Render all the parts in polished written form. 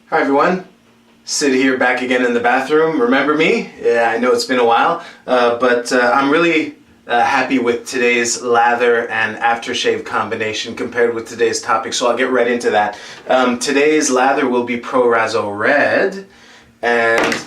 Hi everyone, Sid here back again in the bathroom. Remember me? Yeah, I know it's been a while, but I'm really happy with today's lather and aftershave combination compared with today's topic, so I'll get right into that. Today's lather will be Pro Razzo Red, and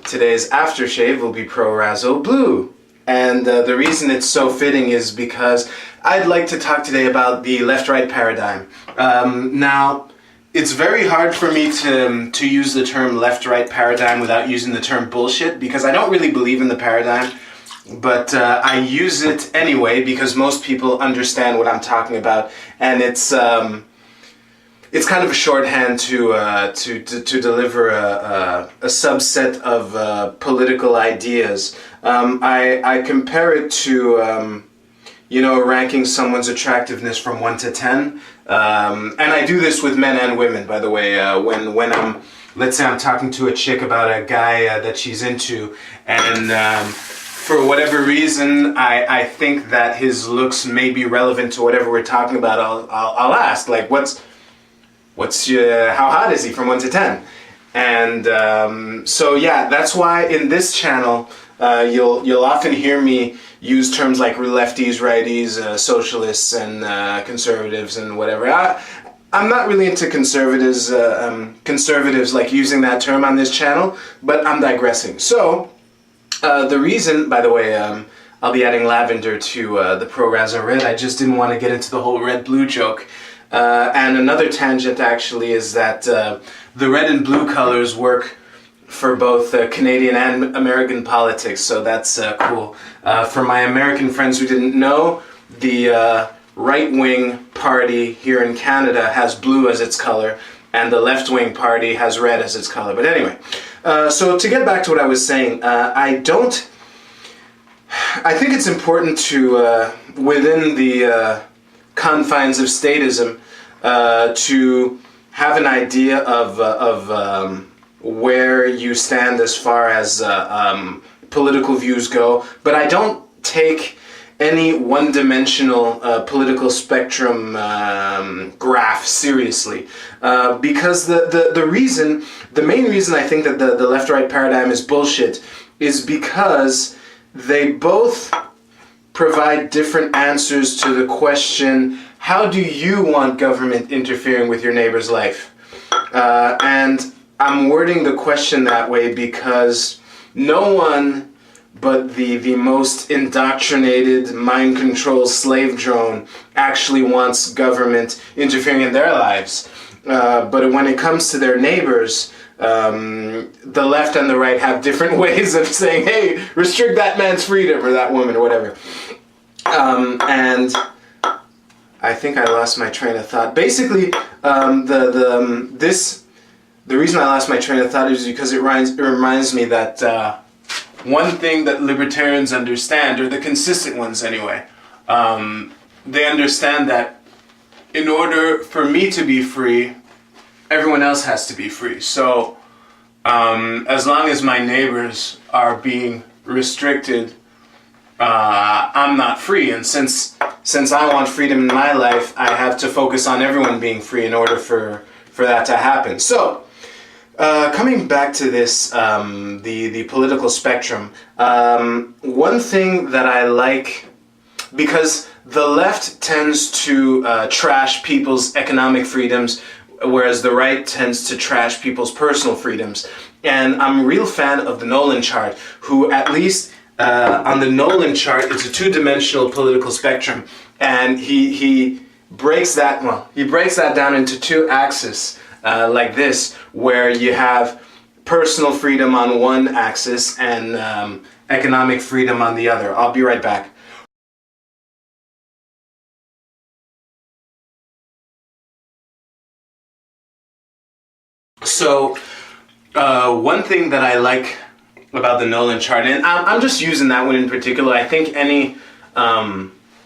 today's aftershave will be Pro Razzo Blue. And the reason it's so fitting is because I'd like to talk today about the left-right paradigm. Now, it's very hard for me to use the term left-right paradigm without using the term bullshit, because I don't really believe in the paradigm, but I use it anyway because most people understand what I'm talking about, and it's kind of a shorthand to deliver a subset of political ideas. I compare it to ranking someone's attractiveness from 1 to 10. And I do this with men and women, by the way. When let's say I'm talking to a chick about a guy that she's into, and for whatever reason I think that his looks may be relevant to whatever we're talking about, I'll ask, like, how hot is he from 1 to 10? And so yeah, that's why in this channel you'll often hear me use terms like lefties, righties, socialists, and conservatives, and whatever. I'm not really into conservatives like using that term on this channel, but I'm digressing. So the reason, by the way, I'll be adding lavender to the Pro Razzo Red. I just didn't want to get into the whole red-blue joke. And another tangent actually is that the red and blue colors work for both Canadian and American politics, so that's cool. For my American friends who didn't know, the right-wing party here in Canada has blue as its color, and the left-wing party has red as its color. But anyway, so to get back to what I was saying, I think it's important to, within the confines of statism, to have an idea of where you stand as far as political views go, but I don't take any one-dimensional political spectrum graph seriously, because the main reason I think that the left-right paradigm is bullshit is because they both provide different answers to the question, how do you want government interfering with your neighbor's life? And I'm wording the question that way because no one but the most indoctrinated, mind-controlled slave drone actually wants government interfering in their lives. But when it comes to their neighbors, the left and the right have different ways of saying, hey, restrict that man's freedom, or that woman, or whatever. And I think I lost my train of thought. Basically, the reason I lost my train of thought is because it reminds me that one thing that libertarians understand, or the consistent ones anyway, they understand that in order for me to be free, everyone else has to be free. So as long as my neighbors are being restricted, I'm not free. And since I want freedom in my life, I have to focus on everyone being free in order for that to happen. So coming back to this, the political spectrum, one thing that I like, because the left tends to trash people's economic freedoms, whereas the right tends to trash people's personal freedoms. And I'm a real fan of the Nolan Chart, who at least on the Nolan Chart, it's a two-dimensional political spectrum, and he breaks that down into two axes. Like this, where you have personal freedom on one axis and economic freedom on the other. I'll be right back. So, one thing that I like about the Nolan Chart, and I'm just using that one in particular, I think any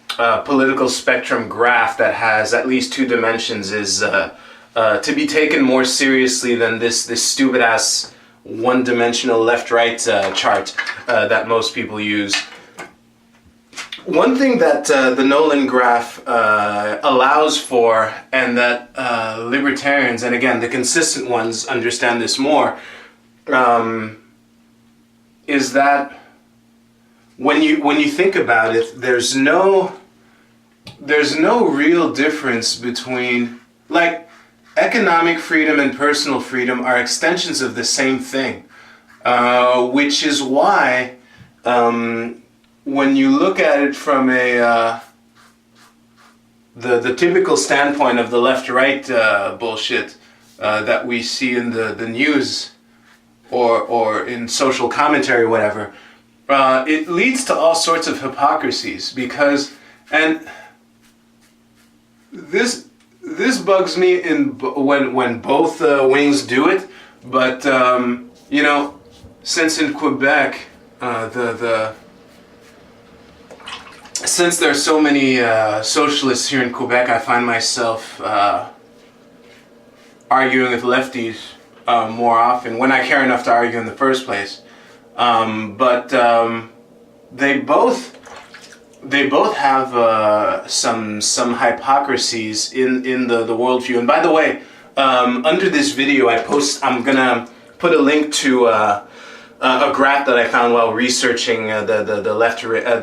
political spectrum graph that has at least two dimensions is to be taken more seriously than this stupid-ass one-dimensional left-right chart that most people use. One thing that the Nolan graph allows for, and that libertarians, and again the consistent ones understand this more, is that when you think about it, there's no real difference between, like, economic freedom and personal freedom are extensions of the same thing, which is why when you look at it from the typical standpoint of the left-right bullshit that we see in the news or in social commentary, whatever, it leads to all sorts of hypocrisies, because, and this bugs me when both wings do it, but you know, since in Quebec since there's so many socialists here in Quebec, I find myself arguing with lefties more often, when I care enough to argue in the first place. But they both have some hypocrisies in the worldview. And by the way, under this video I'm gonna put a link to a graph that I found while researching the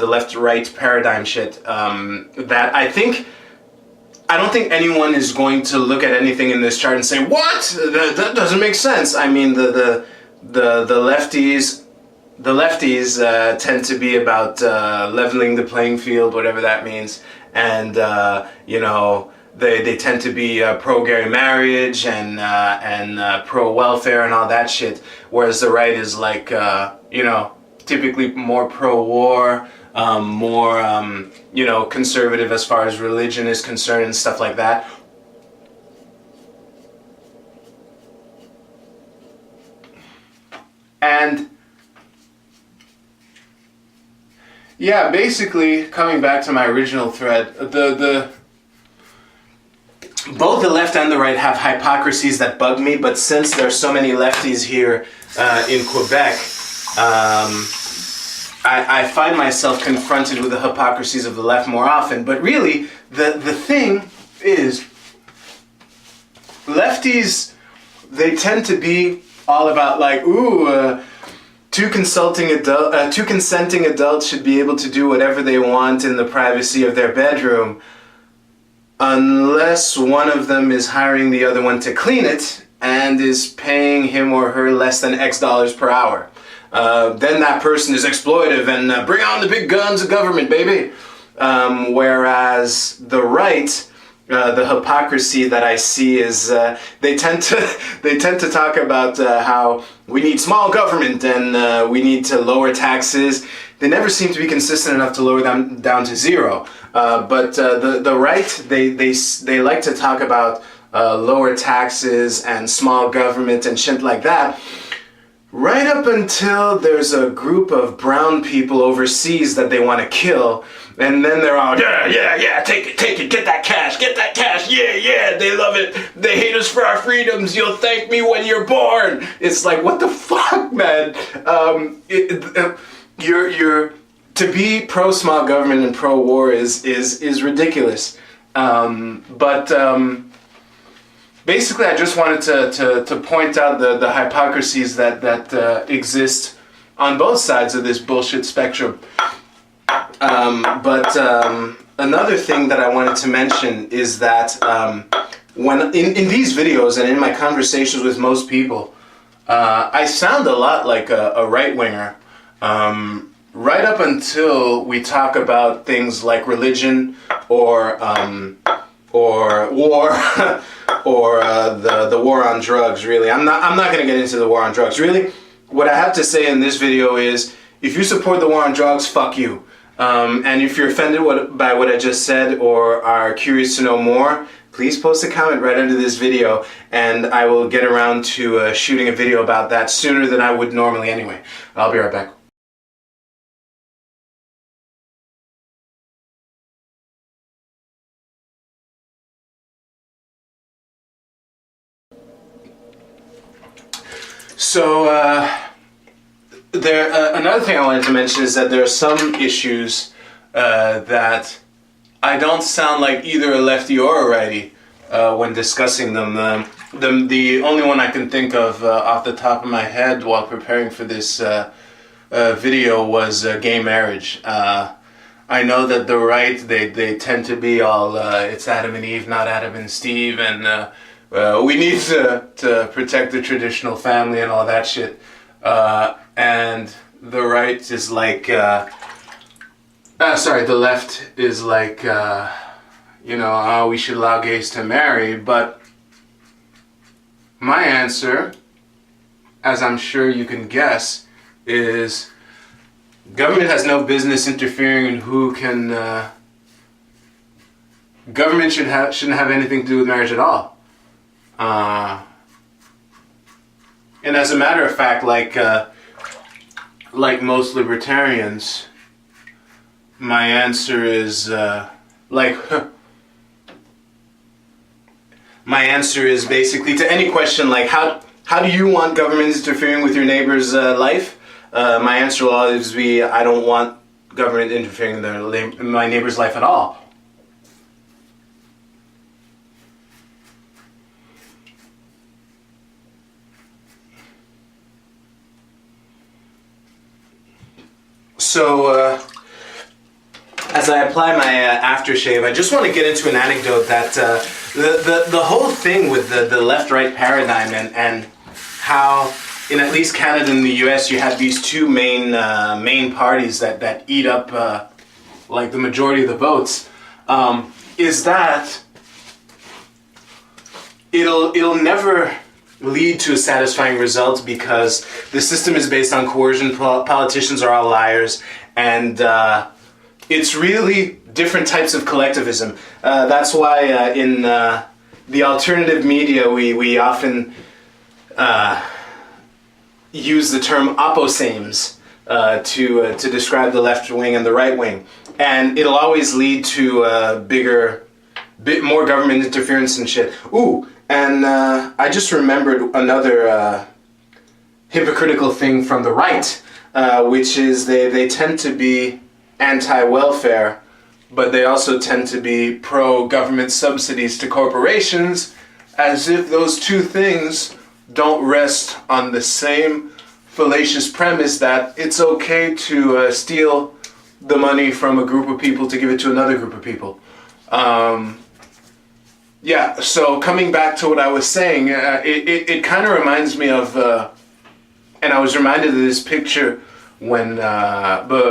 left-right paradigm shit. That I don't think anyone is going to look at anything in this chart and say, "What? That doesn't make sense." I mean, the lefties tend to be about leveling the playing field, whatever that means, and you know, they tend to be pro-gay marriage and pro-welfare and all that shit, whereas the right is like, you know, typically more pro-war, more you know, conservative as far as religion is concerned and stuff like that. And yeah, basically, coming back to my original thread, both the left and the right have hypocrisies that bug me, but since there's so many lefties here in Quebec, I find myself confronted with the hypocrisies of the left more often. But really, the thing is, lefties, they tend to be all about, like, ooh, two consenting adults should be able to do whatever they want in the privacy of their bedroom, unless one of them is hiring the other one to clean it and is paying him or her less than X dollars per hour. Then that person is exploitive and bring on the big guns of government, baby. Whereas the right, the hypocrisy that I see is they tend to talk about how we need small government and we need to lower taxes. They never seem to be consistent enough to lower them down to zero. But the right, they like to talk about lower taxes and small government and shit like that, right up until there's a group of brown people overseas that they want to kill, and then they're all, yeah, take it, get that cash, yeah, they love it, they hate us for our freedoms, you'll thank me when you're born. It's like, what the fuck, man? You're to be pro small government and pro war is ridiculous. Basically, I just wanted to point out the hypocrisies that exist on both sides of this bullshit spectrum. Another thing that I wanted to mention is that when in these videos and in my conversations with most people, I sound a lot like a right-winger. Right up until we talk about things like religion or war or the war on drugs. Really, I'm not going to get into the war on drugs. Really, what I have to say in this video is, if you support the war on drugs, fuck you. And if you're offended by what I just said or are curious to know more, please post a comment right under this video, and I will get around to shooting a video about that sooner than I would normally anyway. I'll be right back. So, another thing I wanted to mention is that there are some issues that I don't sound like either a lefty or a righty when discussing them. The only one I can think of off the top of my head while preparing for this video was gay marriage. I know that the right, they tend to be all, it's Adam and Eve, not Adam and Steve, and we need to protect the traditional family and all that shit. And the right is like, the left is like, we should allow gays to marry, but my answer, as I'm sure you can guess, is government has no business interfering in who can, government shouldn't have anything to do with marriage at all. And as a matter of fact, like most libertarians, my answer is, my answer is basically to any question like, how do you want government interfering with your neighbor's life? My answer will always be, I don't want government interfering in my neighbor's life at all. So, as I apply my aftershave, I just want to get into an anecdote that the whole thing with the left-right paradigm and how in at least Canada and the US you have these two main parties that eat up like the majority of the votes, is that it'll never lead to a satisfying result because the system is based on coercion. Politicians are all liars, and it's really different types of collectivism. That's why in the alternative media we often use the term opposames to describe the left wing and the right wing, and it'll always lead to bit more government interference and shit. Ooh, and I just remembered another hypocritical thing from the right, which is they tend to be anti-welfare, but they also tend to be pro-government subsidies to corporations, as if those two things don't rest on the same fallacious premise that it's okay to steal the money from a group of people to give it to another group of people. Yeah, so coming back to what I was saying, it kind of reminds me of, and I was reminded of this picture when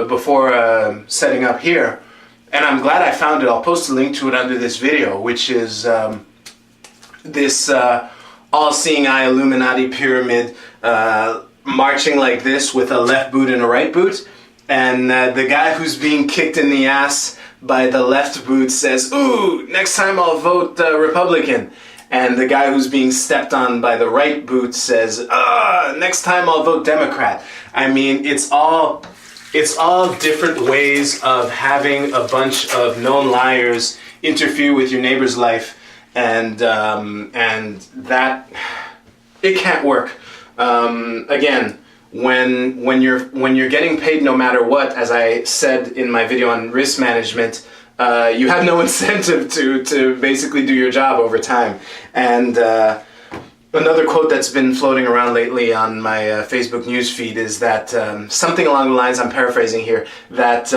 before setting up here, and I'm glad I found it. I'll post a link to it under this video, which is this all-seeing eye Illuminati pyramid marching like this with a left boot and a right boot, and the guy who's being kicked in the ass by the left boot says, "Ooh, next time I'll vote Republican." And the guy who's being stepped on by the right boot says, "Next time I'll vote Democrat." I mean, it's all different ways of having a bunch of known liars interfere with your neighbor's life, and that it can't work. Again, when you're getting paid no matter what, as I said in my video on risk management, you have no incentive to basically do your job over time. And another quote that's been floating around lately on my Facebook newsfeed is that something along the lines, I'm paraphrasing here, that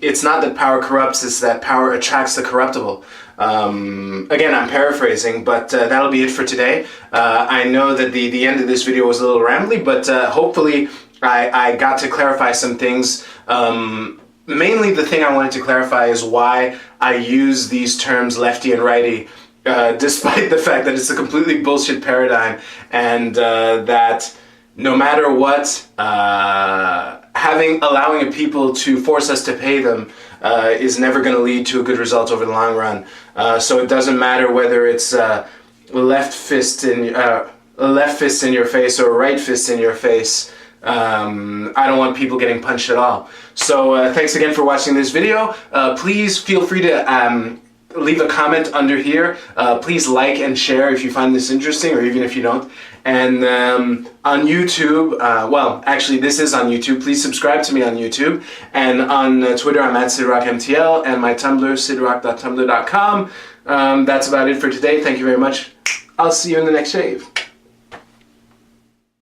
it's not that power corrupts, it's that power attracts the corruptible. Again, I'm paraphrasing, but that'll be it for today. I know that the end of this video was a little rambly, but hopefully I got to clarify some things. Mainly the thing I wanted to clarify is why I use these terms lefty and righty, despite the fact that it's a completely bullshit paradigm, and that no matter what, allowing a people to force us to pay them is never going to lead to a good result over the long run. So it doesn't matter whether it's a left fist in your face or a right fist in your face. I don't want people getting punched at all. So thanks again for watching this video. Please feel free to leave a comment under here. Please like and share if you find this interesting, or even if you don't. And on YouTube, well, actually this is on YouTube. Please subscribe to me on YouTube. And on Twitter, I'm at SidRockMTL, and my Tumblr, sidrock.tumblr.com. That's about it for today. Thank you very much. I'll see you in the next shave.